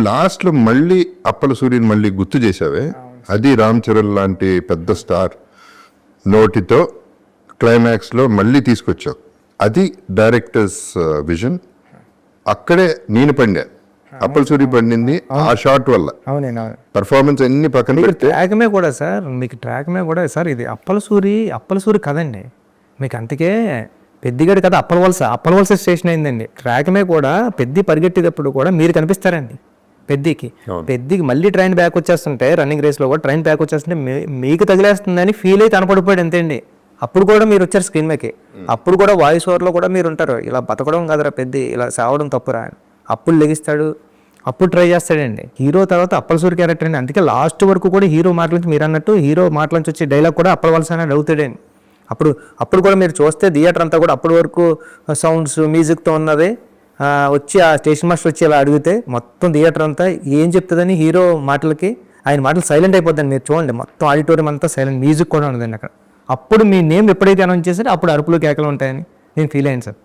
లాస్ట్లో మళ్ళీ అప్పల సూర్యని మళ్ళీ గుర్తు చేసావే, అది రామ్ చరణ్ లాంటి పెద్ద స్టార్ నోటితో క్లైమాక్స్లో మళ్ళీ తీసుకొచ్చావు. అది డైరెక్టర్స్ విజన్. అక్కడే నేను పండా, అప్పల సూర్య పండింది ఆ షాట్ వల్ల. అవునండి. పర్ఫార్మెన్స్ అన్ని పక్కన పెడితే ట్రాక్మే కూడా సార్, మీకు ట్రాక్మే కూడా సార్ ఇది అప్పల సూరి కదండి మీకు. అందుకే పెద్దిగడి కథ అప్పల వలస స్టేషన్ అయిందండి. ట్రాక్మే కూడా పెద్ది పరిగెట్టేటప్పుడు కూడా మీరు కనిపిస్తారండి పెద్దికి మళ్ళీ ట్రైన్ బ్యాక్ వచ్చేస్తుంటే, రన్నింగ్ రేస్లో కూడా ట్రైన్ బ్యాక్ వచ్చేస్తుంటే మీకు తగిలేస్తుందని ఫీల్ అయితే అనపడిపోయాడు అంతే అండి. అప్పుడు కూడా మీరు వచ్చారు స్క్రీన్ మీదకి, అప్పుడు కూడా వాయిస్ ఓవర్లో కూడా మీరు ఉంటారు. ఇలా బతకడం కదరా పెద్ది, ఇలా సావడం తప్పురా అని. అప్పుడు లెగిస్తాడు, అప్పుడు ట్రై చేస్తాడండి. హీరో తర్వాత అప్పల సూరి క్యారెక్టర్ అండి. అందుకే లాస్ట్ వరకు కూడా హీరో మాటల నుంచి మీరు అన్నట్టు హీరో మాటల నుంచి వచ్చే డైలాగ్ కూడా అప్పల వలస అనేది అవుతాడండి. అప్పుడు కూడా మీరు చూస్తే థియేటర్ అంతా కూడా అప్పటి వరకు సౌండ్స్ మ్యూజిక్తో ఉన్నది. వచ్చి ఆ స్టేషన్ మాస్టర్ వచ్చి ఇలా అడిగితే మొత్తం థియేటర్ అంతా ఏం చెప్తుందని హీరో మాటలకి ఆయన మాటలు సైలెంట్ అయిపోద్దండి. మీరు చూడండి మొత్తం ఆడిటోరియం అంతా సైలెంట్, మ్యూజిక్ కూడా ఉండదండి అక్కడ. అప్పుడు మీ నేమ్ ఎప్పుడైతే అనౌన్స్ చేశారో అప్పుడు అరుపులు కేకలు ఉంటాయని నేను ఫీల్ అయ్యాను సార్.